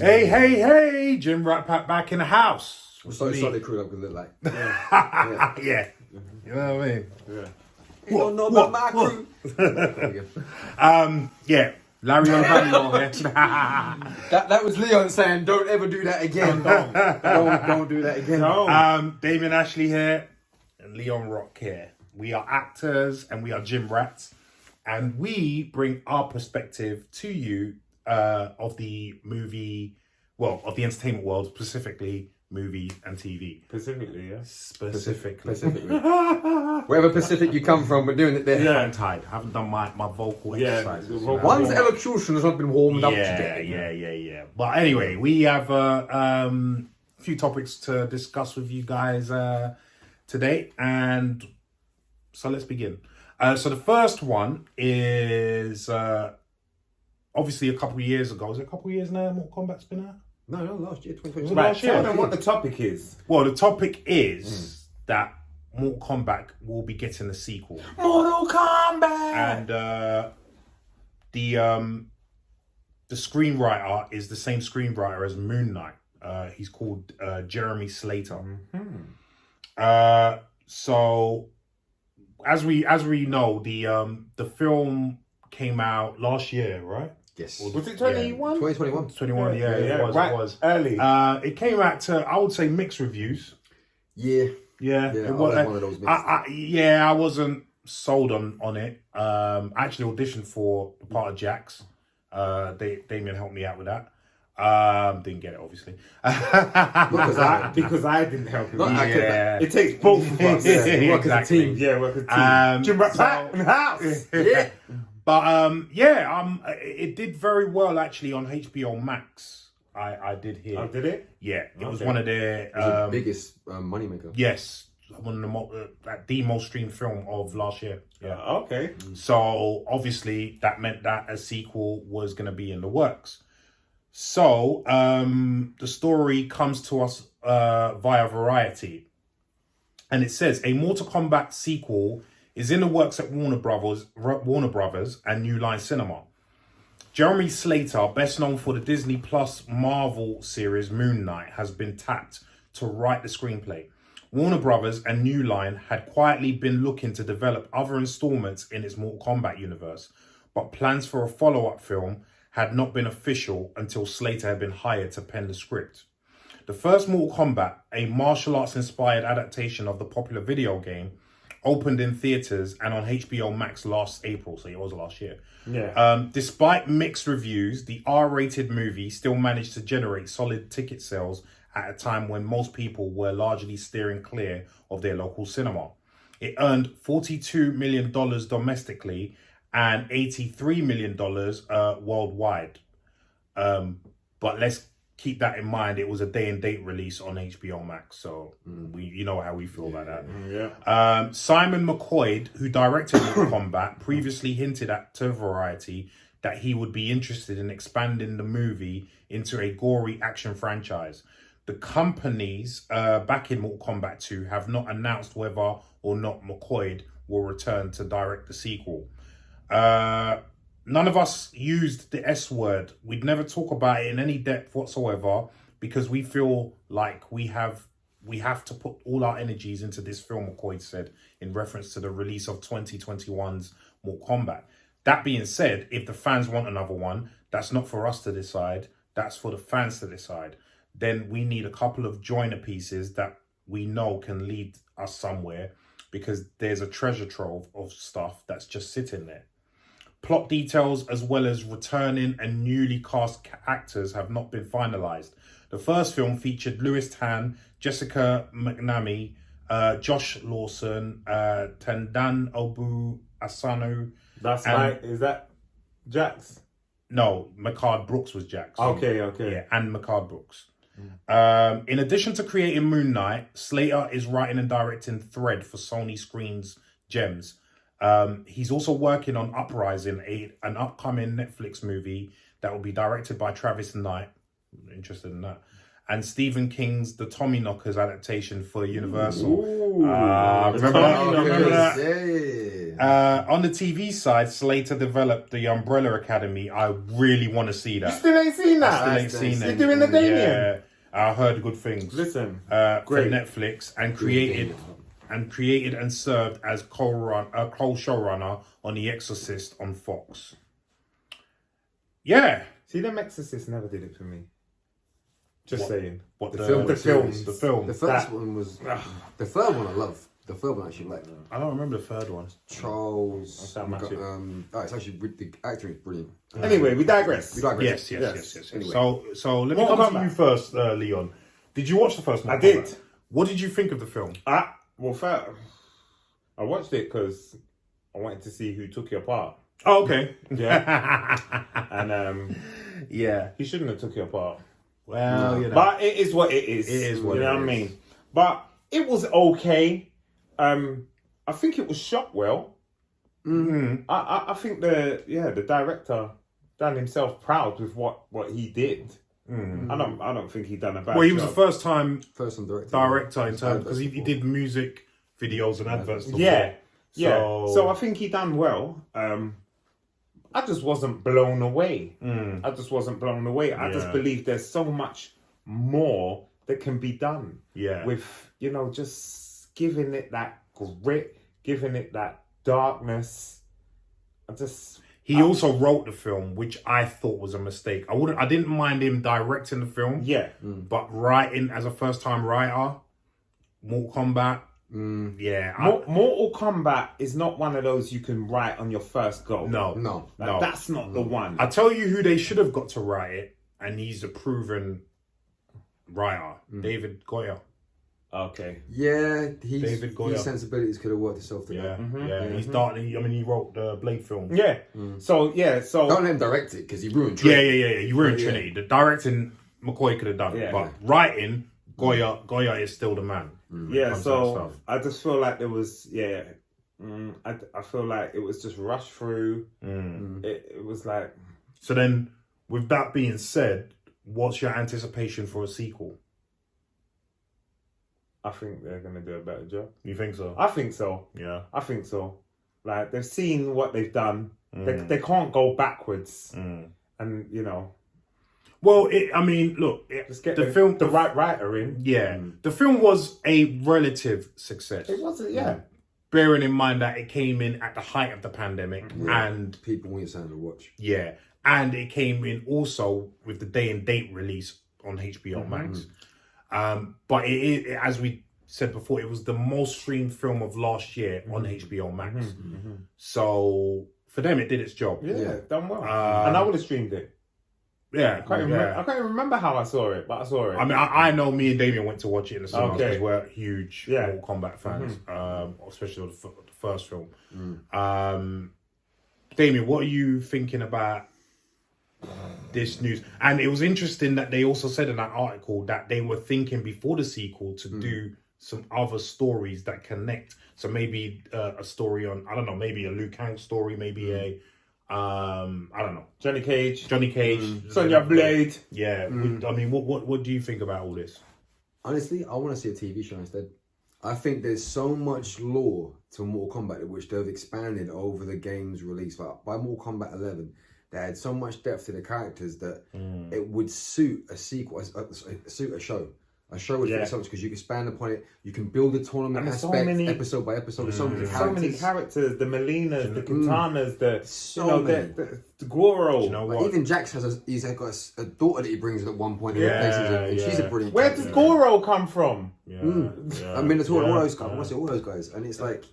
Hey, Gymrat Pat back in the house. I'm so excited to crew up with it like. Yeah. Yeah. You know what I mean? Yeah. You don't know about my crew. Yeah. Larry on Hannibal here. That was Leon saying, don't ever do that again. Don't do that again. Damien Ashley here and Leon Rock here. We are actors and we are gym rats. And we bring our perspective to you of the movie, well, of the entertainment world, specifically movie and TV. Specifically, yeah. Specifically. Wherever Pacific you come from, we're doing it there. Yeah, I'm tired. I haven't done my vocal exercises. One's elocution has not been warmed up today. Yeah. But anyway, we have a few topics to discuss with you guys today. And so let's begin. So the first one is obviously a couple of years ago. Is it a couple of years now Mortal Kombat's been out? No, last year, 2022. Right, tell them what the topic is. Well, the topic is that Mortal Kombat will be getting a sequel. Mortal Kombat! And the screenwriter is the same screenwriter as Moon Knight. He's called Jeremy Slater. So as we know, the film came out last year, right? Yes. Was it 21? 2021. 21, yeah, it was. Early. It came out to, I would say, mixed reviews. Yeah. It I was one of those mixed. I wasn't sold on it. I actually auditioned for the part of Jax. Damien helped me out with that. Didn't get it, obviously. because I didn't help you. Yeah. It takes both of us. Yeah, Work as a team. Yeah, work as a team. Gym rat back in the house. Yeah. But it did very well actually on HBO Max. I did hear. Oh, did it? Yeah, it was one of their the biggest moneymaker. Yes, one of the most streamed film of last year. Yeah. Okay. So obviously that meant that a sequel was going to be in the works. So the story comes to us via Variety, and it says a Mortal Kombat sequel is in the works at Warner Brothers and New Line Cinema. Jeremy Slater, best known for the Disney Plus Marvel series Moon Knight, has been tapped to write the screenplay. Warner Brothers and New Line had quietly been looking to develop other installments in its Mortal Kombat universe, but plans for a follow-up film had not been official until Slater had been hired to pen the script. The first Mortal Kombat, a martial arts-inspired adaptation of the popular video game, opened in theaters and on HBO Max last April, so it was last year. Yeah. Despite mixed reviews, the R-rated movie still managed to generate solid ticket sales at a time when most people were largely steering clear of their local cinema. It earned $42 million domestically and $83 million worldwide. But let's keep that in mind. It was a day and date release on HBO Max, so you know how we feel about that. Yeah. Simon McCoy, who directed Mortal Kombat, previously hinted to Variety that he would be interested in expanding the movie into a gory action franchise. The companies backing Mortal Kombat 2 have not announced whether or not McCoy will return to direct the sequel. None of us used the S word. We'd never talk about it in any depth whatsoever because we feel like we have to put all our energies into this film, McCoy said, in reference to the release of 2021's Mortal Kombat. That being said, if the fans want another one, that's not for us to decide. That's for the fans to decide. Then we need a couple of joiner pieces that we know can lead us somewhere because there's a treasure trove of stuff that's just sitting there. Plot details as well as returning and newly cast actors have not been finalised. The first film featured Louis Tan, Jessica McNamee, Josh Lawson, Tendan Obu Asano. Is that Jax? No, Mehcad Brooks was Jax. Okay. Yeah, and Mehcad Brooks. In addition to creating Moon Knight, Slater is writing and directing Thread for Sony Screens Gems. He's also working on Uprising, an upcoming Netflix movie that will be directed by Travis Knight. Interested in that. and Stephen King's The Tommyknockers adaptation for Universal. Ooh. Remember that? Remember that? Yeah. On the TV side, Slater developed the Umbrella Academy. I really want to see You that. still ain't seen that? Still ain't seen You're it. doing the Damien? Yeah, I heard good things. Listen, for great. Netflix and created and served as co-showrunner on The Exorcist on Fox. Yeah. See, them Exorcists never did it for me. Just saying. What The film, the film. The film. The first one was the third one. I love the third one. I actually like I don't remember the third one. Charles. That much it. It's actually the actor is brilliant. Anyway, we digress. We digress. Yes. Anyway. So let me Mortal come to Kombat. you first, Leon. Did you watch the first one? I did. What did you think of the film? Well, fair. I watched it because I wanted to see who took it apart. Oh, okay. Yeah. And Yeah. he shouldn't have took it apart. Well, you know. But it is what it is. It is what you know it what I is. mean? But it was okay. I think it was shot well. Mm-hmm. I think the director done himself proud with what he did. Mm-hmm. I don't think he done a bad Well, he was job. the first time First time director in terms because he did music videos and adverts. before. Yeah. So I So think he done well. I just wasn't blown away. Mm. I just wasn't blown away. I just Yeah. believe there's so much more that can be done Yeah. with, just giving it that grit, giving it that darkness. He also wrote the film, which I thought was a mistake. I didn't mind him directing the film, Yeah. but writing as a first time writer, Mortal Kombat. Yeah. Mortal Kombat is not one of those you can write on your first go. No. Like, that's not the one. I tell you who they should have got to write it, and he's a proven writer, David Goyer. Okay. Yeah, David Goyer. his sensibilities could have worked itself to Yeah, that. yeah. He's dark. He wrote the Blade film. Yeah. So Don't let him direct it because he ruined Yeah. Trinity. You ruined Trinity. The directing, McCoy could have done, Yeah. but writing, Goyer is still the man. when it yeah. comes to that So stuff. I just feel like there was I feel like it was just rushed through. It was like So then, with that being said, what's your anticipation for a sequel? I think they're gonna do a better job. You think so? I think so. Yeah. I think so. Like they've seen what they've done. They can't go backwards. And Well, look, just get the right writer in. Yeah, the film was a relative success. It wasn't. Yeah. Bearing in mind that it came in at the height of the pandemic, and People want something to watch. yeah, and it came in also with the day and date release on HBO Max. But it, as we said before, it was the most streamed film of last year on HBO Max. So for them, it did its job. Yeah, done well. And I would have streamed it. Yeah, I can't even remember how I saw it, but I saw it. I mean, I know me and Damien went to watch it in the cinema because Okay. we're huge Mortal Kombat fans, especially the first film. Damien, what are you thinking about this news? And it was interesting that they also said in that article that they were thinking before the sequel to do some other stories that connect. So maybe a story on, I don't know, maybe a Liu Kang story, maybe a, I don't know, Johnny Cage, Sonya Blade. Yeah, I mean, what do you think about all this? Honestly, I want to see a TV show instead. I think there's so much lore to Mortal Kombat which they've expanded over the game's release. Like by Mortal Kombat 11, they had so much depth to the characters that it would suit a sequel, suit a show. A show would fit so much because you can expand upon it. You can build the tournament And there's aspect so many- episode by episode. There's so many characters. So many characters, the Melinas, the Katanas, many. the Goro. You know Like, what? even Jax has he's got a daughter that he brings in at one point. Yeah, And she's a brilliant Where character. does Goro come from? Yeah, I mean, it's all those guys. I want to see all those guys, and it's like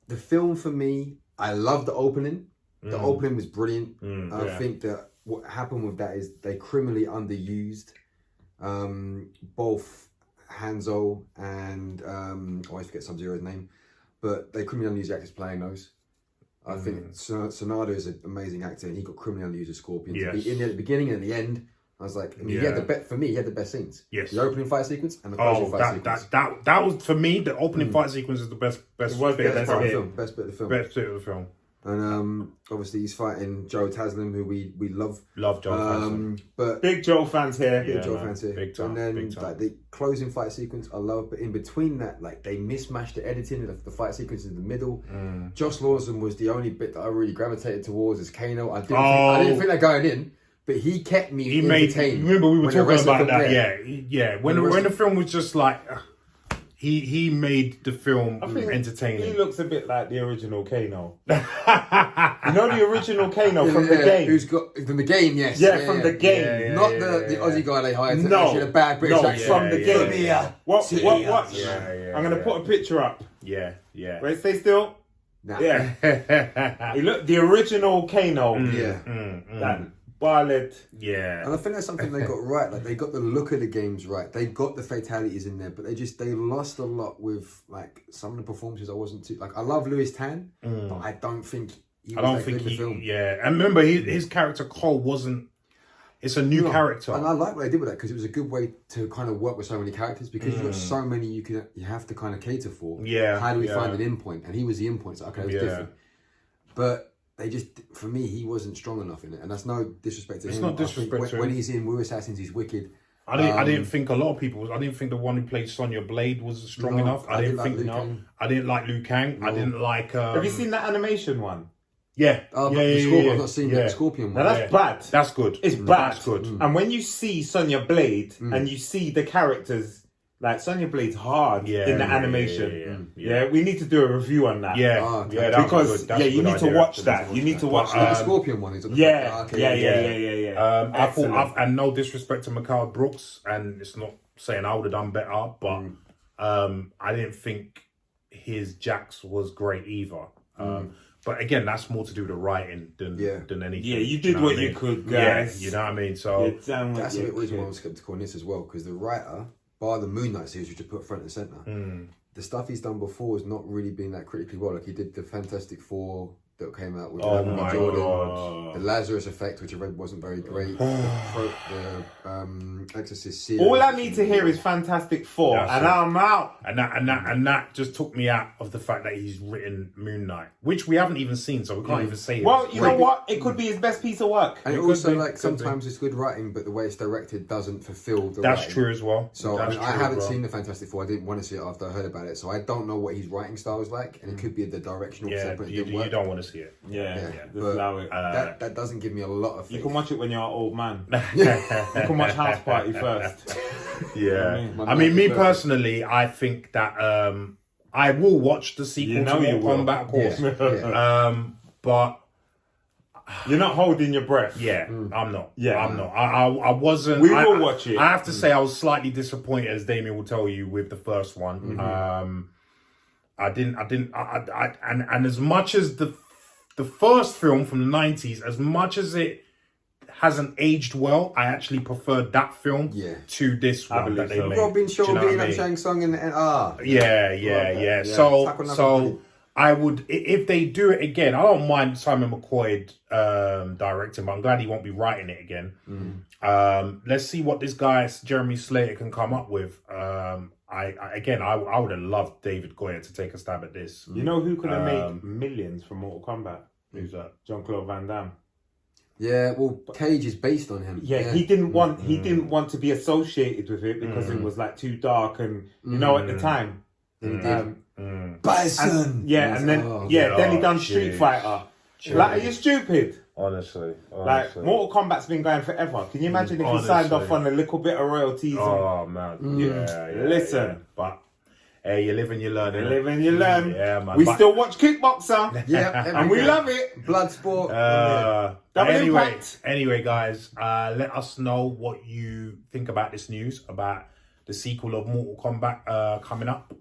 the film for me. I love the opening. The opening was brilliant. I think that what happened with that is they criminally underused both Hanzo and I always forget Sub-Zero's name, but they criminally underused the actors playing those. I think Sonado is an amazing actor, and he got criminally underused as Scorpion. Yes. In the beginning and the end, I was like, he had the best for me. He had the best scenes. Yes. The opening fight sequence and the closing fight sequence. that was for me. The opening fight sequence is the best was the bit of best the bit. film. Best bit of the film. Best bit of the film. And obviously he's fighting Joe Taslim, who we love. Love Joe Taslim. But Big Joe fans here. big Joe man. fans here. Big time, And then big time. like the closing fight sequence, I love. But in between that, like they mismatched the editing. The fight sequence in the middle. Josh Lawson was the only bit that I really gravitated towards as Kano. I didn't think that going in. But he kept me entertained. Remember, we were when the talking rest of about them that. were. Yeah. When the film was just like, he made the film entertaining. He looks a bit like the original Kano. You know the original Kano from the game? Who's got from the game, yes. Yeah, from the game. Not the Aussie guy they hired to No. actually had a bad British accent. From the game. Yeah. What? Yeah, I'm going to put a picture up. Yeah. Wait, stay still. Nah. Yeah. He looked the original Kano. Yeah. That ballad. Yeah. And I think that's something they got right. Like they got the look of the games right. They got the fatalities in there, but they lost a lot with like some of the performances. I wasn't too like. I love Louis Tan, but I don't think he was good in the film. Yeah. And remember, his character Cole wasn't. It's a new character, and I like what they did with that because it was a good way to kind of work with so many characters because you've got so many you have to kind of cater for. Yeah. How do we find an in point? And he was the in point. So okay, it was different, but. They just, for me, he wasn't strong enough in it, and that's no disrespect to him. It's not disrespect to him. When he's in Wu Assassins, he's wicked. I didn't think a lot of people. I didn't think the one who played Sonya Blade was strong enough. I didn't think. I didn't like Liu Kang. I didn't like. Have you seen that animation one? Yeah. I've not seen the Scorpion one. Now that's bad. That's good. It's bad. That's good. And when you see Sonya Blade and you see the characters, like Sonya Blade's hard in the animation. Yeah, we need to do a review on that. Yeah, because you need to watch that. You need to watch the Scorpion one. Yeah. I thought, and no disrespect to Mikael Brooks, and it's not saying I would have done better, but I didn't think his Jax was great either. But again, that's more to do with the writing than anything. Yeah, you did what you could, guys. Yeah, you know what I mean? So that's a bit reason why I'm skeptical on this as well, because the writer, bar the Moon Knight series, which you put front and centre, the stuff he's done before has not really been that critically well. Like he did the Fantastic Four that came out with Jordan, God. the Lazarus Effect, which I read wasn't very great, the Exorcist series. All I need to hear is Fantastic Four, and I'm out. And that just took me out of the fact that he's written Moon Knight, which we haven't even seen, so we can't even say. Well, you know what? It could be his best piece of work. And also, like sometimes it's good writing, but the way it's directed doesn't fulfill the. That's writing. true as well. So I haven't seen the Fantastic Four. I didn't want to see it after I heard about it, so I don't know what his writing style is like, and it could be the directional. You don't want to see it. But that doesn't give me a lot of faith. You can watch it when you're an old man. You can watch House Party first. I mean, me personally, I think that I will watch the sequel to Mortal Kombat, of course. But you're not holding your breath. I'm not. I'm not. I wasn't. We will watch it. I have to say, I was slightly disappointed, as Damien will tell you, with the first one. I didn't. And as much as the first film from the 90s, as much as it hasn't aged well, I actually preferred that film to this one that they made. Robin Shaw being up Shang Tsung and So I would, if they do it again, I don't mind Simon McCoy directing, but I'm glad he won't be writing it again. Let's see what this guy Jeremy Slater can come up with. I would have loved David Goyer to take a stab at this. You know who could have made millions from Mortal Kombat? Who's that? Jean-Claude Van Damme. Yeah, well, Cage is based on him. Yeah, he didn't want to be associated with it because it was like too dark, and you know at the time. Bison. Then he done Street Fighter. Like, are you stupid? Honestly. Like, Mortal Kombat's been going forever. Can you imagine if he signed off on a little bit of royalties? Oh man, listen, but. Hey, you live and you learn. You live and you learn. Yeah, man. We still watch Kickboxer. And we love it. Bloodsport. Anyway, guys, let us know what you think about this news, about the sequel of Mortal Kombat coming up.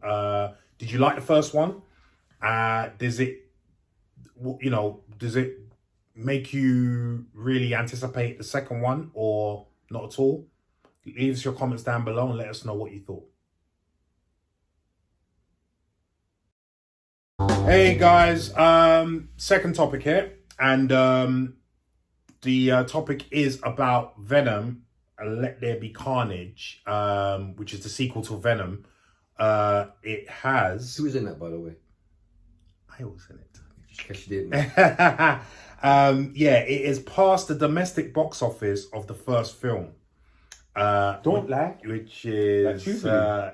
Did you like the first one? Does it make you really anticipate the second one, or not at all? Leave us your comments down below and let us know what you thought. Hey guys, second topic here, and the topic is about Venom, Let There Be Carnage, which is the sequel to Venom. It has... Who was in that, by the way? I was in it. Because she didn't. Yeah, it is past the domestic box office of the first film. Don't lie. Which is yeah.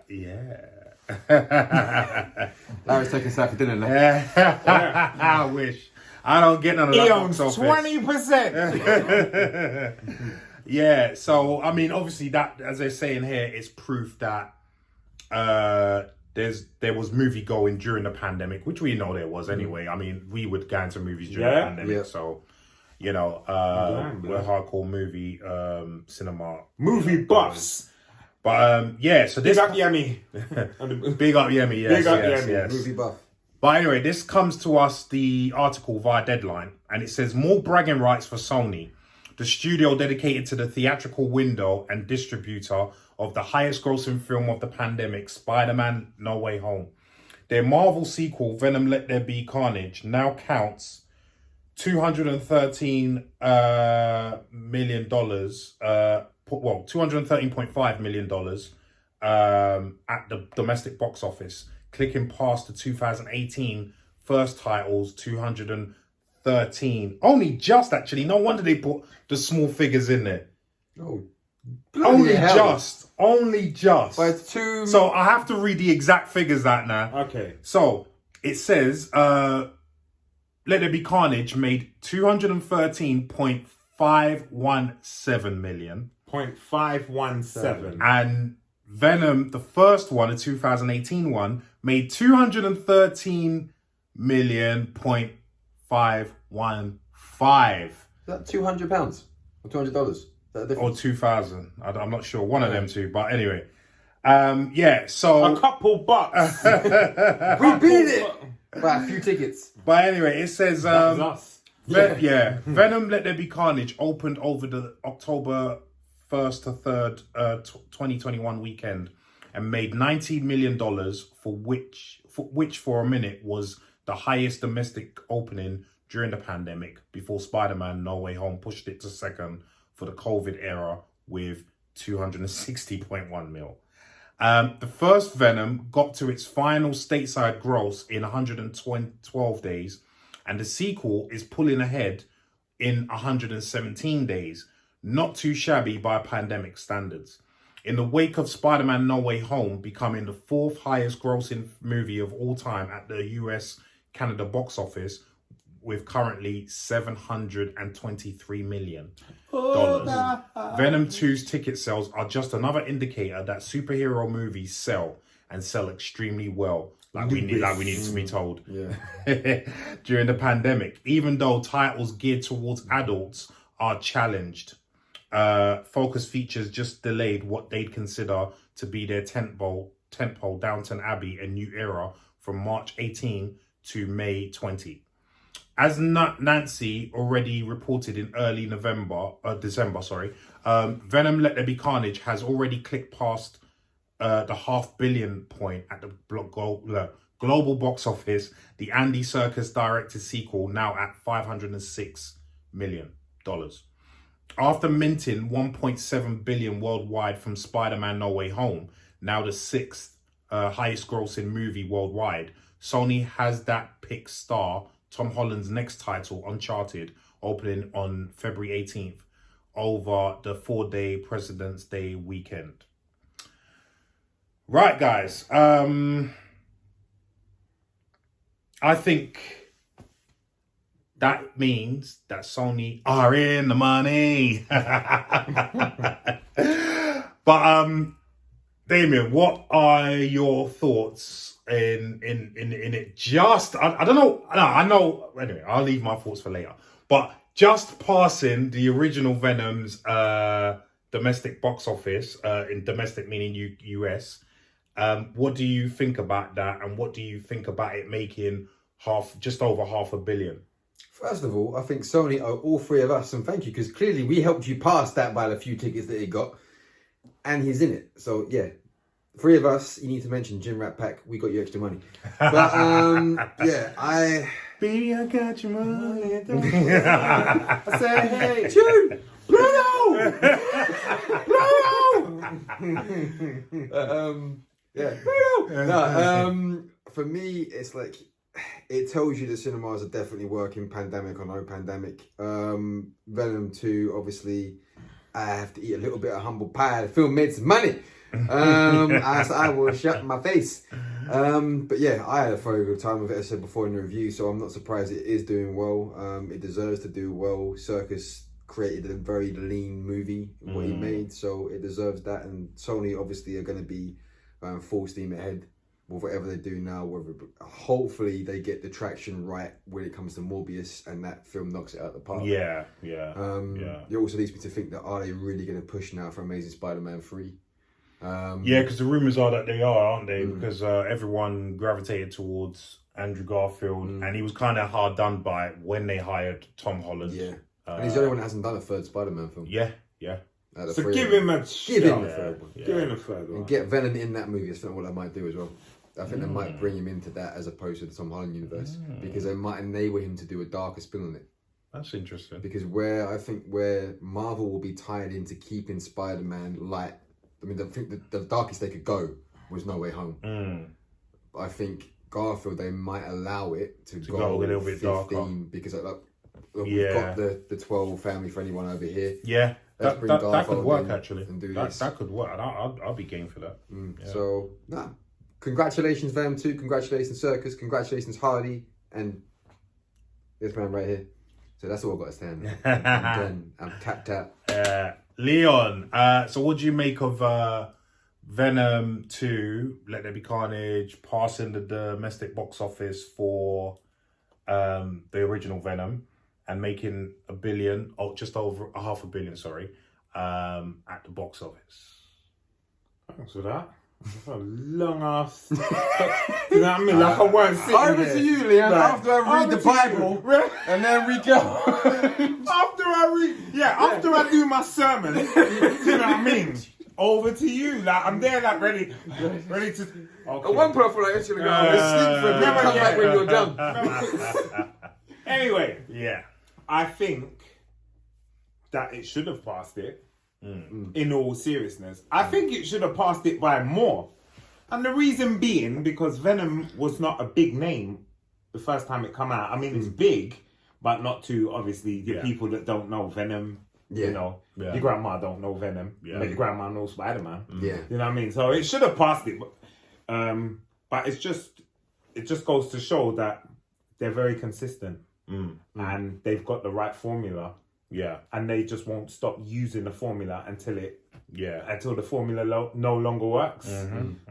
Larry's taking us out for dinner now. I wish. I don't get none of that He box owns office. 20%. Yeah, so I mean, obviously that, as they're saying here, is proof that there was movie going during the pandemic, which we know there was anyway. I mean, we would go into movies during the pandemic, so you know, we're hardcore movie cinema Movie buffs. But yeah, so this Big up Yemi. big up Yemi, yes, Big up yes, Yemi. yes. Movie buff. But anyway, this comes to us, the article via Deadline, and it says more bragging rights for Sony, the studio dedicated to the theatrical window and distributor of the highest grossing film of the pandemic, Spider-Man No Way Home. Their Marvel sequel, Venom Let There Be Carnage, now counts $213 million, $213.5 million at the domestic box office, clicking past the 2018 first titles, 213. Only just, actually. No wonder they put the small figures in there. Oh, Only just. But it's two. So I have to read the exact figures out now. Okay. So it says, Let There Be Carnage made 213.517 million. 0.517. And Venom, the first one, the 2018 one, made 213,515. Is that £200 or $200? Is that a difference? Or 2,000. I'm not sure. One of them two. But anyway. Yeah, so... A couple bucks. We beat it! By a few tickets. But anyway, it says... That was us. Venom Let There Be Carnage opened over the October 1st to 3rd 2021 weekend and made $19 million, for which for a minute was the highest domestic opening during the pandemic, before Spider-Man No Way Home pushed it to second for the COVID era with 260.1 mil. The first Venom got to its final stateside gross in 112 days, and the sequel is pulling ahead in 117 days. Not too shabby by pandemic standards. In the wake of Spider-Man No Way Home becoming the fourth highest grossing movie of all time at the US Canada box office, with currently $723 million. Venom 2's ticket sales are just another indicator that superhero movies sell, and sell extremely well. Like we need to be told. Yeah. During the pandemic, even though titles geared towards adults are challenged. Focus Features just delayed what they'd consider to be their tentpole Downton Abbey: A New Era from March 18 to May 20. As Nancy already reported in early December, Venom Let There Be Carnage has already clicked past the $500 million point at the global box office. The Andy Serkis directed sequel now at $506 million. After minting $1.7 billion worldwide from Spider-Man No Way Home, now the sixth highest grossing movie worldwide, Sony has that Pixar, Tom Holland's next title, Uncharted, opening on February 18th over the 4-day President's Day weekend. Right, guys. I think that means that Sony are in the money. But Damien, what are your thoughts in it? Just I don't know. No, I know. Anyway, I'll leave my thoughts for later. But just passing the original Venom's domestic box office, in domestic meaning US. What do you think about that? And what do you think about it making just over $500 million? First of all, I think Sony owe all three of us some thank you, because clearly we helped you pass that by the few tickets that he got, and he's in it. So yeah, three of us. You need to mention Gymrat Pack. We got you extra money. But yeah, Baby, I got your money. I said, hey, tune, Bruno. Yeah, Bruno. No, for me, it's like, it tells you the cinemas are definitely working, pandemic or no pandemic. Venom 2, obviously, I have to eat a little bit of humble pie. The film made some money. I will shut my face. But yeah, I had a very good time with it, as I said before in the review, so I'm not surprised it is doing well. It deserves to do well. Circus created a very lean movie, what he made, so it deserves that. And Sony obviously are going to be full steam ahead with whatever they do now. Hopefully they get the traction right when it comes to Morbius, and that film knocks it out of the park. Yeah. It also leads me to think that, are they really going to push now for Amazing Spider-Man 3? Because the rumours are that they are, aren't they? Because everyone gravitated towards Andrew Garfield, and he was kind of hard done by when they hired Tom Holland. Yeah. And he's the only one that hasn't done a third Spider-Man film. Yeah. So give him a Give him the third one. Give him a third one. And get Venom in that movie. I think what I might do as well. I think they might bring him into that as opposed to the Tom Holland universe, because they might enable him to do a darker spin on it. That's interesting. Because where Marvel will be tied into keeping Spider-Man light. I mean, I think the darkest they could go was No Way Home. I think Garfield, they might allow it to go a little bit 15 darker. because we've got the 12 family-friendly one over here. Yeah, that could work actually. And do this. That could work. I'll be game for that. So, congratulations Venom 2, congratulations Circus, congratulations Hardy, and this man right here. So that's all I've got to stand. I'm done. I'm tapped out. Leon, so what do you make of Venom 2, Let There Be Carnage, passing the domestic box office for the original Venom and making $1 billion, just over $500 million, at the box office? Thanks for that. That's a long ass. You know what I mean? Like I weren't sitting Over there. to you, Leon, Like, after I read the Bible, and then we go. after I do my sermon, you know what I mean? Over to you. Like I'm there, like ready to. Okay. At one point, I feel like actually sleep for a bit, come back when you're done. Anyway, Yeah. I think that it should have passed it. In all seriousness, I think it should have passed it by more, and the reason being because Venom was not a big name the first time it come out. I mean, it's big, but not to obviously the people that don't know Venom. You know, your grandma don't know Venom, but your grandma knows Spider-Man. Yeah, you know what I mean. So it should have passed it, but it just goes to show that they're very consistent and they've got the right formula. Yeah. And they just won't stop using the formula until the formula no longer works.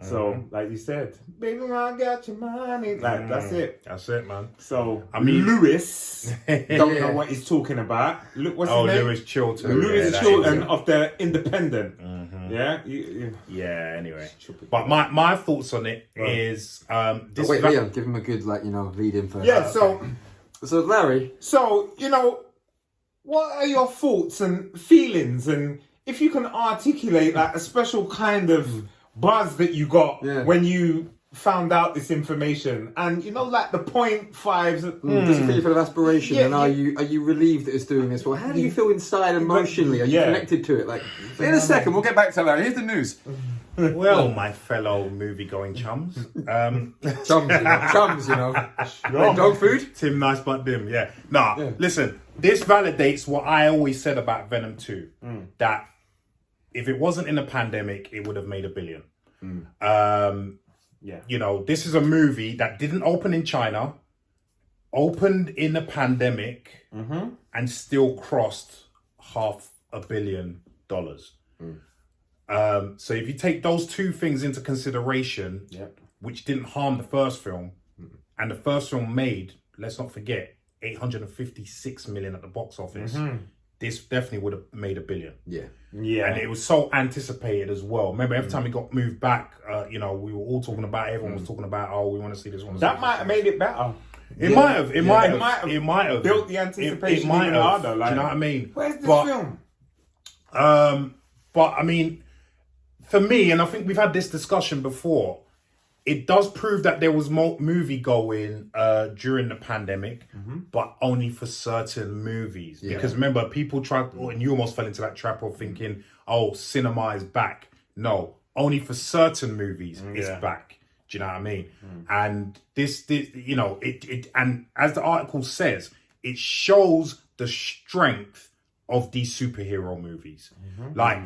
So, like you said, baby, I got your money. Like, that's it. That's it, man. So, I mean, Lewis don't know what he's talking about. Look, what's his name? Lewis Chilton. Lewis Chilton of the Independent. Yeah? Yeah, anyway. But my thoughts on it is... wait, Leon, give him a good, lead in first. Yeah, so Larry. So, what are your thoughts and feelings, and if you can articulate a special kind of buzz that you got when you found out this information, and the 0.5s. Does it feel full of aspiration? And are you relieved that it's doing this? Well, how do you feel inside emotionally? Are you connected to it? In a second, we'll get back to Larry. Here's the news. Well, my fellow movie-going chums. Chums, dog food? Tim Nice But Dim, listen, this validates what I always said about Venom 2. That if it wasn't in a pandemic, it would have made $1 billion. This is a movie that didn't open in China, opened in a pandemic, and still crossed $500 million. So if you take those two things into consideration, which didn't harm the first film, and the first film made, let's not forget, $856 million at the box office, this definitely would have made $1 billion. Yeah. And it was so anticipated as well. Remember, every time it got moved back, we were all talking about, everyone was talking about, we want to see this one. That might have made it better. It might have. It might have built the anticipation even harder. Do you know what I mean? Where's this film? But I mean, for me, and I think we've had this discussion before, it does prove that there was more movie going during the pandemic, but only for certain movies. Yeah. Because remember, people tried, and you almost fell into that trap of thinking, cinema is back. No, only for certain movies it's back. Do you know what I mean? And this, you know, and as the article says, it shows the strength of these superhero movies. Like,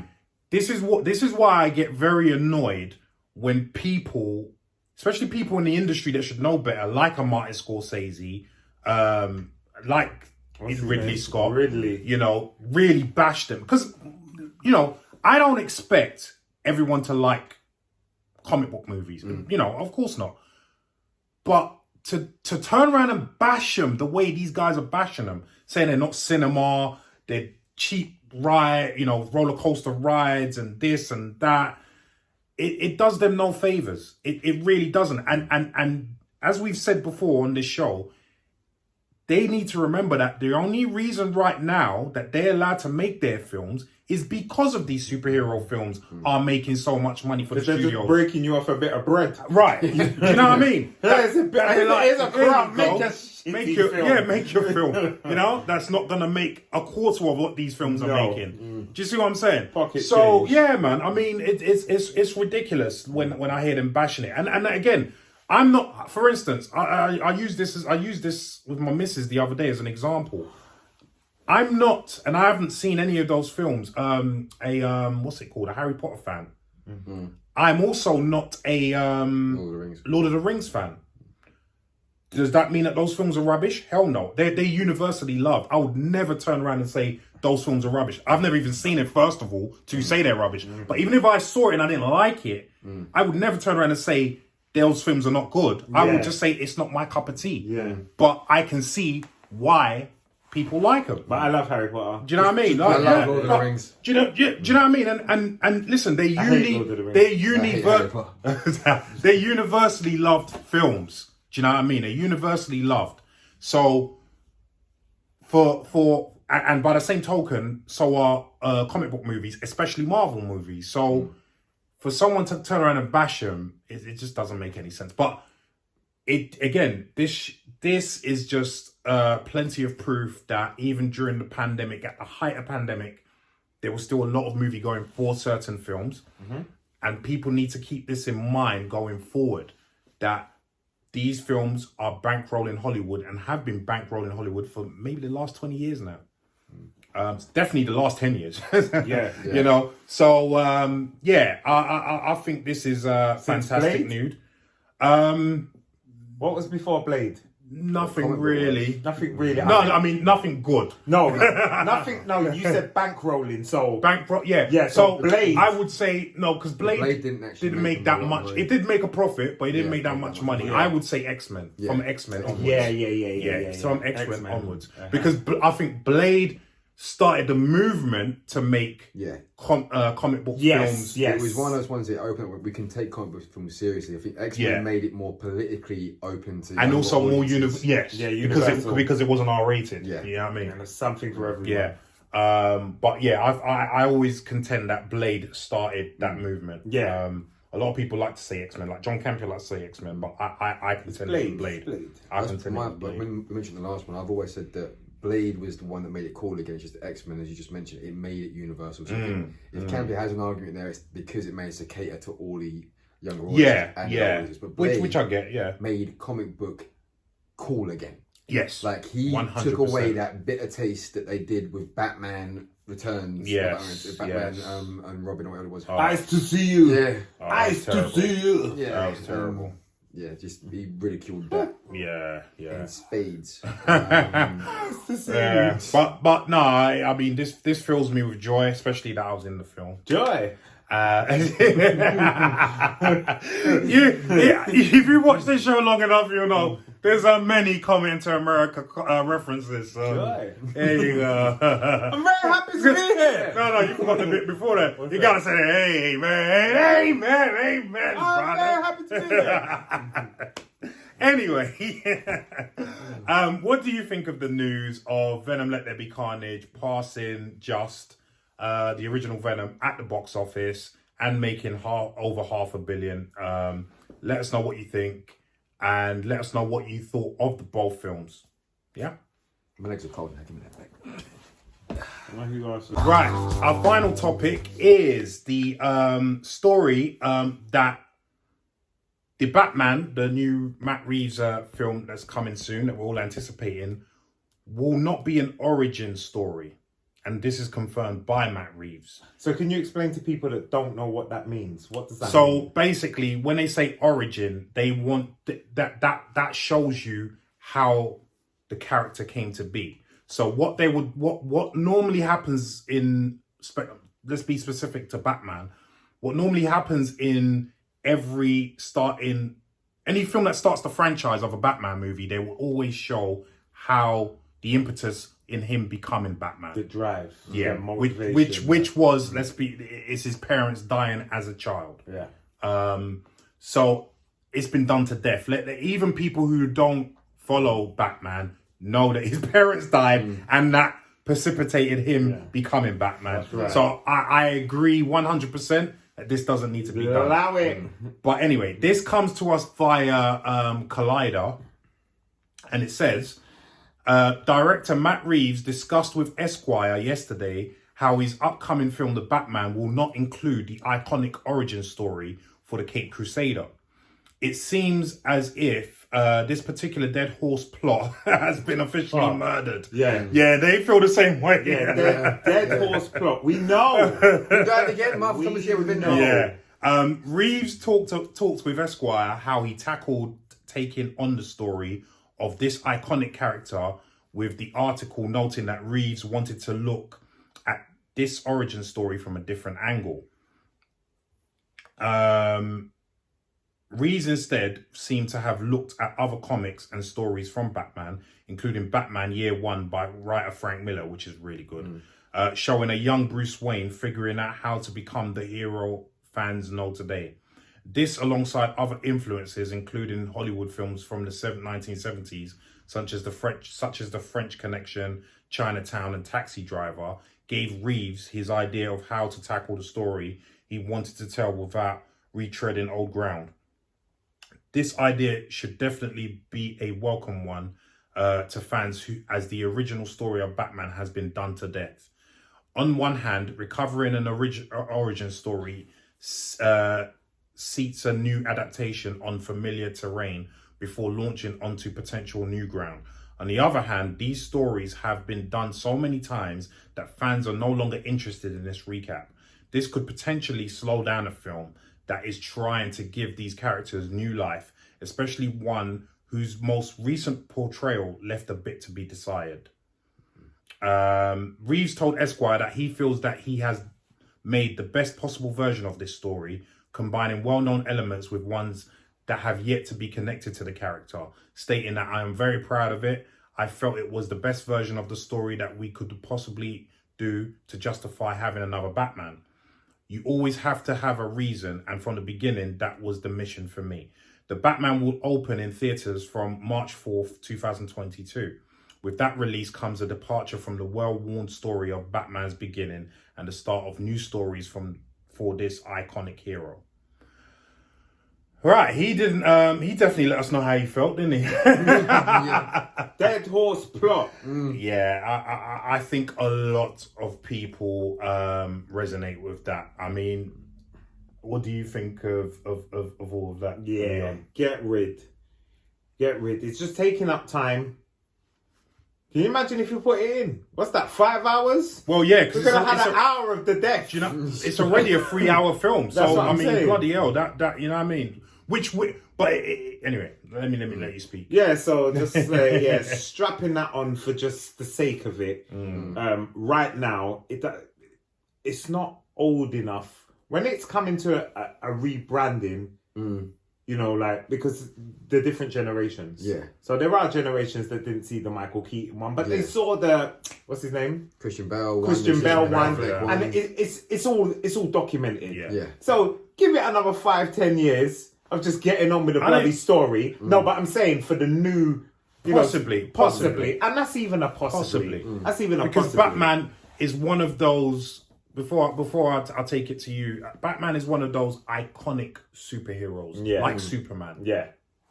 this is why I get very annoyed when people, especially people in the industry that should know better, like a Martin Scorsese, like Ridley Scott, you know, really bash them. Because, you know, I don't expect everyone to like comic book movies. You know, of course not. But to turn around and bash them the way these guys are bashing them, saying they're not cinema, they're cheap ride, you know, roller coaster rides and this and that, it does them no favors. It really doesn't. And as we've said before on this show, they need to remember that the only reason right now that they're allowed to make their films is because of these superhero films are making so much money for the They're studios. just breaking you off a bit of bread. Right. You know what I mean? Here's a crumb. Make Make your film. make your film. You know, that's not gonna make a quarter of what these films are making. Do you see what I'm saying? Pocket so change. yeah, man. I mean, it's ridiculous when I hear them bashing it. And again, I'm not. For instance, I use this with my missus the other day as an example. I'm not, and I haven't seen any of those films. What's it called? A Harry Potter fan. I'm also not a Lord of the Rings fan. Does that mean that those films are rubbish? Hell no. They're universally loved. I would never turn around and say those films are rubbish. I've never even seen it, first of all, to say they're rubbish. But even if I saw it and I didn't like it, I would never turn around and say those films are not good. I would just say it's not my cup of tea. Yeah. But I can see why people like them. But I love Harry Potter. Do you know what I mean? I love Lord of the Rings. Do you know what I mean? And listen, they're they're universally loved films. Do you know what I mean? They're universally loved. So and by the same token, so are comic book movies, especially Marvel movies. So for someone to turn around and bash them, it just doesn't make any sense. But this is just plenty of proof that even during the pandemic, at the height of pandemic, there was still a lot of movie going for certain films. And people need to keep this in mind going forward, that these films are bankrolling Hollywood and have been bankrolling Hollywood for maybe the last 20 years now. Definitely the last 10 years. You know, so I think this is fantastic news. What was before Blade? Nothing really. Nothing really. No, I mean nothing good. No, nothing. No, you said bankrolling, so Yeah. So Blade. I would say no, because Blade didn't make that much. It did make a profit, but it didn't make that much money. I would say X-Men from X-Men onwards. Yeah. From X-Men onwards, because I think Blade started the movement to make comic book films. It was one of those ones that opened up. We can take comic book films seriously. I think X-Men made it more politically open to, and also more universal. because it wasn't R-rated. Yeah, you know what I mean. And there's something for everyone. Yeah, but yeah, I always contend that Blade started that movement. Yeah. A lot of people like to say X-Men, like John Campion likes to say X-Men, but I contend it was Blade. I contend it was Blade. When we mentioned the last one, I've always said that Blade was the one that made it cool again. It's just the X-Men, as you just mentioned, it made it universal. So if Campion has an argument there, it's because it managed to cater to all the younger audiences. But Blade which I get, made comic book cool again. Yes, like he 100%. Took away that bitter taste that they did with Batman Returns. Batman and Robin, or whatever it was. Eyes to see you. Yeah, eyes to see you. Yeah, that was terrible. Just he ridiculed that. Yeah. In spades. But no, I mean this fills me with joy, especially that I was in the film. Joy. If you watch this show long enough, you'll know there's many Coming to America references. So there you go. I'm very happy to be here. No, you forgot the bit before that. You gotta say, hey man, I'm very happy to be here. Anyway, what do you think of the news of Venom Let There Be Carnage passing just the original Venom at the box office and making over $500 million? Let us know what you think, and let us know what you thought of the both films. Yeah? My legs are cold now, give me that back. Right, our final topic is the story that the Batman, the new Matt Reeves film that's coming soon that we're all anticipating, will not be an origin story. And this is confirmed by Matt Reeves. So can you explain to people that don't know what that means? What does that mean? So basically, when they say origin, they want that shows you how the character came to be. So what normally happens in, let's be specific to Batman, what normally happens in any film that starts the franchise of a Batman movie, they will always show how the impetus in him becoming Batman, the drive, yeah, the motivation, which was, it's his parents dying as a child. Yeah. So it's been done to death. Even people who don't follow Batman know that his parents died and that precipitated him becoming Batman. Right. So I agree 100% that this doesn't need to be done. Allow it. But anyway, this comes to us via Collider, and it says, director Matt Reeves discussed with Esquire yesterday how his upcoming film, The Batman, will not include the iconic origin story for the Caped Crusader. It seems as if this particular dead horse plot has been officially murdered. Yeah. Yeah, they feel the same way. Yeah, dead horse plot. We know. That again, Mark, come here, we've been there. Yeah. Reeves talked with Esquire how he tackled taking on the story of this iconic character, with the article noting that Reeves wanted to look at this origin story from a different angle. Reeves instead seemed to have looked at other comics and stories from Batman, including Batman Year One by writer Frank Miller, which is really good, showing a young Bruce Wayne figuring out how to become the hero fans know today. This, alongside other influences, including Hollywood films from the 1970s, such as the French Connection, Chinatown, and Taxi Driver, gave Reeves his idea of how to tackle the story he wanted to tell without retreading old ground. This idea should definitely be a welcome one to fans as the original story of Batman has been done to death. On one hand, recovering an origin story seats a new adaptation on familiar terrain before launching onto potential new ground. On the other hand, these stories have been done so many times that fans are no longer interested in this recap. This could potentially slow down a film that is trying to give these characters new life, especially one whose most recent portrayal left a bit to be desired. Reeves told Esquire that he feels that he has made the best possible version of this story, combining well-known elements with ones that have yet to be connected to the character, stating that I am very proud of it. I felt it was the best version of the story that we could possibly do to justify having another Batman. You always have to have a reason, and from the beginning, that was the mission for me. The Batman will open in theatres from March 4th, 2022. With that release comes a departure from the well-worn story of Batman's beginning and the start of new stories for this iconic hero. Right, he didn't. He definitely let us know how he felt, didn't he? Dead horse plot. Yeah, I think a lot of people resonate with that. I mean, what do you think of all of that? Yeah, get rid. It's just taking up time. Can you imagine if you put it in? What's that, 5 hours? Well, yeah, because we're gonna have an hour of the death. You know, it's already a 3-hour film. So I mean, saying. bloody hell, that you know what I mean. Anyway, let me let you speak. Yeah, so just strapping that on for just the sake of it. Right now, it's not old enough. When it's coming to a rebranding, you know, like, because the different generations. Yeah. So there are generations that didn't see the Michael Keaton one, but they saw the, what's his name? Christian Bale one. And it's all documented. Yeah. So give it another 5-10 years of just getting on with the bloody story. No, but I'm saying for the new, possibly, and that's even a possibly. That's even a because possibly. Batman is one of those. Before I'll take it to you, Batman is one of those iconic superheroes, like Superman,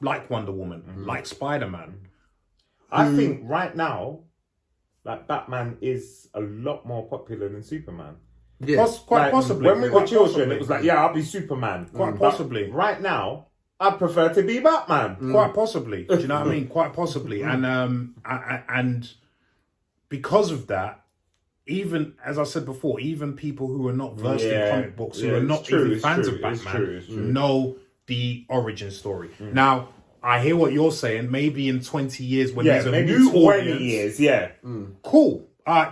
like Wonder Woman, like Spider-Man. I think right now, like, Batman is a lot more popular than Superman. Yeah, quite possibly. When we were children, it was like, I'll be Superman. Quite possibly. But right now, I'd prefer to be Batman. Quite possibly. Do you know what I mean? Quite possibly. And because of that, even as I said before, even people who are not versed in comic books, who are not even fans of Batman, know the origin story. Now, I hear what you're saying. Maybe in 20 years, when there's a new 20 audience, years, cool.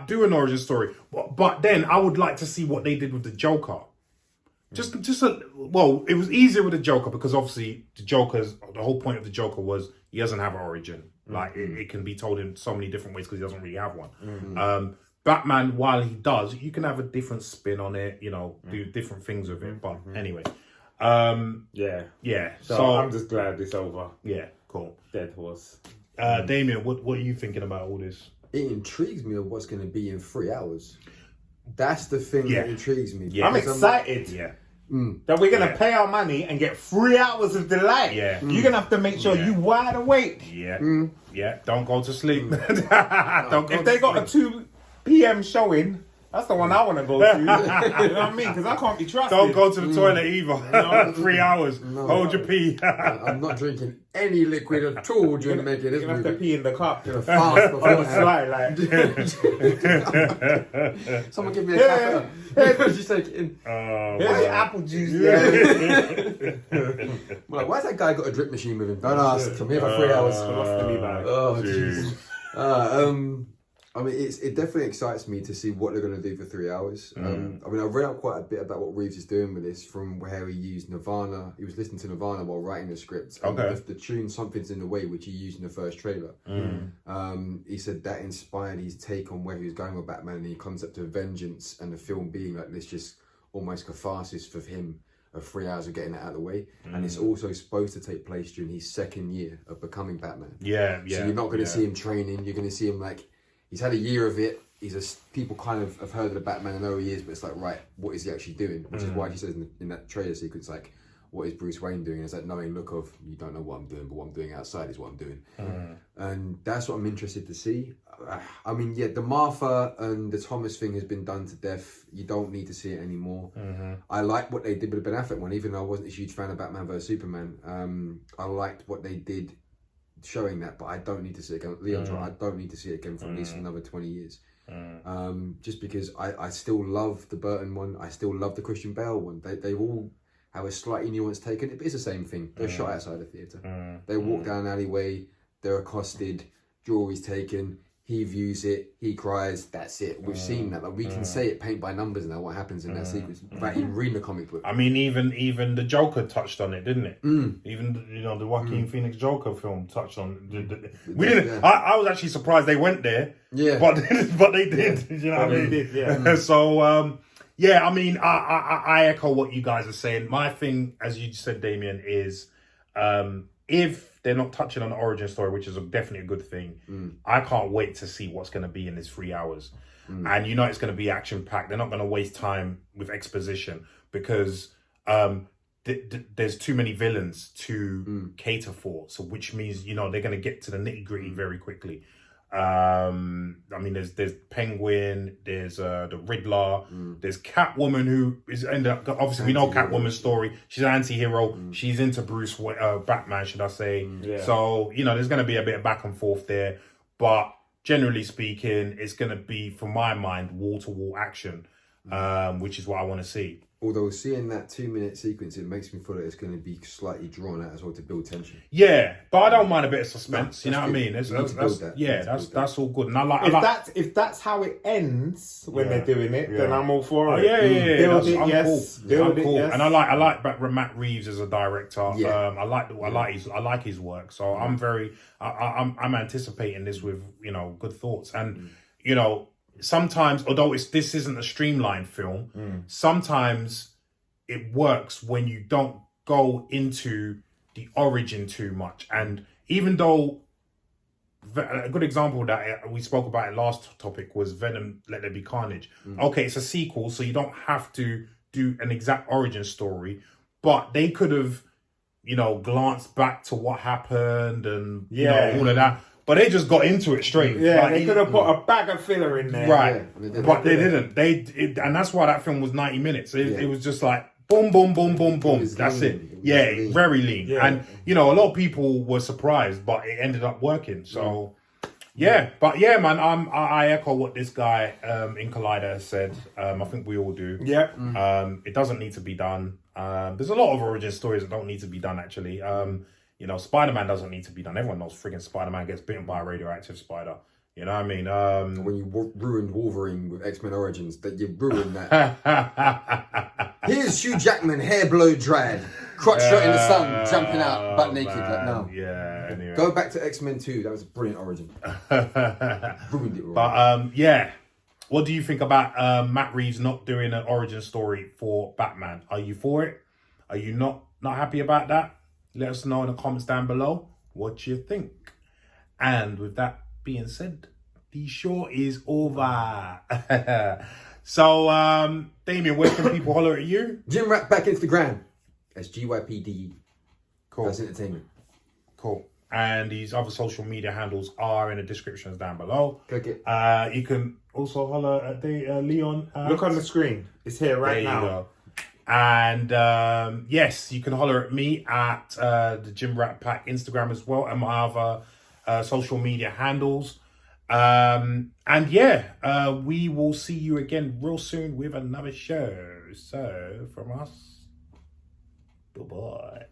Do an origin story. But then I would like to see what they did with the Joker. Well, it was easier with the Joker because obviously the whole point of the Joker was he doesn't have an origin. Like it can be told in so many different ways because he doesn't really have one. Batman, while he does, you can have a different spin on it, do different things with it. But anyway, yeah. So I'm just glad it's over. Yeah, cool. Dead horse. Damien, what are you thinking about all this? It intrigues me of what's going to be in 3 hours. That's the thing that intrigues me. Yeah. I'm excited. That we're going to pay our money and get 3 hours of delight. Yeah. You're going to have to make sure you wide awake. Yeah. Yeah. Don't go to sleep. If they got a 2 p.m. showing, that's the one I want to go to. You know what I mean? Because I can't be trusted. Don't go to the toilet either. 3 hours. Hold your pee. I'm not drinking any liquid at all during making this You're going to have to movie. pee in the cup. Fast before On the slide, like. Someone give me a catheter. What'd you take it in? Here's your apple juice. I'm like, why's that guy got a drip machine with him? Don't ask. I'm here for 3 hours. Colostomy bag. Oh, jeez. I mean, it definitely excites me to see what they're going to do for 3 hours. I mean, I've read up quite a bit about what Reeves is doing with this, from where he used Nirvana. He was listening to Nirvana while writing the script. And the tune "Something's in the Way," which he used in the first trailer. He said that inspired his take on where he was going with Batman and the concept of vengeance, and the film being like this, just almost catharsis for him of 3 hours of getting that out of the way. And it's also supposed to take place during his second year of becoming Batman. Yeah. So you're not going to see him training. You're going to see him like, he's had a year of it. People kind of have heard of the Batman and know who he is, but it's like, right, what is he actually doing? Which is why he says in that trailer sequence, like, what is Bruce Wayne doing? It's that knowing look of, you don't know what I'm doing, but what I'm doing outside is what I'm doing. And that's what I'm interested to see. I mean, the Martha and the Thomas thing has been done to death. You don't need to see it anymore. I like what they did with the Ben Affleck one, even though I wasn't a huge fan of Batman vs Superman. I liked what they did showing that, but I don't need to see it again. Leon's right, I don't need to see it again for at least another 20 years. Just because I still love the Burton one, I still love the Christian Bale one. They all have a slightly nuanced take on it, but it's the same thing. They're shot outside the theatre. They walk down an alleyway, they're accosted, jewelry's taken, he views it, he cries, that's it. We've seen that. Like, we can say it paint by numbers now, what happens in that sequence, without even reading the comic book. I mean, even the Joker touched on it, didn't it? Even the Joaquin Phoenix Joker film touched on it. We didn't. Yeah. I was actually surprised they went there. Yeah, but they did. You know what I mean? They did, yeah. So I mean, I echo what you guys are saying. My thing, as you said, Damien, is if they're not touching on the origin story, which is definitely a good thing, I can't wait to see what's going to be in this 3 hours. And it's going to be action-packed. They're not going to waste time with exposition because there's too many villains to cater for. So which means, they're going to get to the nitty-gritty very quickly. I mean, there's Penguin, there's the Riddler, there's Catwoman, who is obviously we know Catwoman's story. She's an anti-hero. She's into Batman, should I say? So there's going to be a bit of back and forth there, but generally speaking, it's going to be, for my mind, wall-to-wall action, which is what I want to see. Although seeing that 2-minute sequence, it makes me feel that it's going to be slightly drawn out as well to build tension. Yeah, but I don't mind a bit of suspense. You know what I mean? That's all good. And I like if that's how it ends when they're doing it, then I'm all for it. Build it, cool. Yes. And I like Matt Reeves as a director. I like his work. So I'm I'm anticipating this with good thoughts. And sometimes, although this isn't a streamlined film, sometimes it works when you don't go into the origin too much. And even though a good example that we spoke about in last topic was Venom, Let There Be Carnage. Okay, it's a sequel, so you don't have to do an exact origin story, but they could have, glanced back to what happened and all of that. But they just got into it straight. Yeah, they could have put a bag of filler in there. Right. But they didn't. And that's why that film was 90 minutes. It was just like, Boom, boom, boom, boom, boom. was That's lean. it. It was Yeah, lean. very lean. Yeah. And, you know, a lot of people were surprised, but it ended up working. So, yeah. But, yeah, man, I echo what this guy in Collider has said. I think we all do. Yeah. It doesn't need to be done. There's a lot of origin stories that don't need to be done, actually. You know, Spider-Man doesn't need to be done. Everyone knows friggin' Spider-Man gets bitten by a radioactive spider. You know what I mean? When you ruined Wolverine with X-Men Origins, that you ruined that. Here's Hugh Jackman, hair blow dried, crotch shot in the sun, jumping out, butt naked. Like, no. Yeah, anyway. Go back to X-Men 2. That was a brilliant origin. Ruined it. But, yeah. What do you think about Matt Reeves not doing an origin story for Batman? Are you for it? Are you not happy about that? Let us know in the comments down below what you think. And with that being said, the show is over. So, Damien, where can people holler at you? Gymrat back Instagram. That's GYPDE. Cool. That's entertainment. Cool. And these other social media handles are in the descriptions down below. Click it. You can also holler at Leon. Look on the screen. It's here right now. Go. And yes, you can holler at me at the Gymrat Pack Instagram as well, and my other social media handles. And yeah, we will see you again real soon with another show. So from us, bye-bye.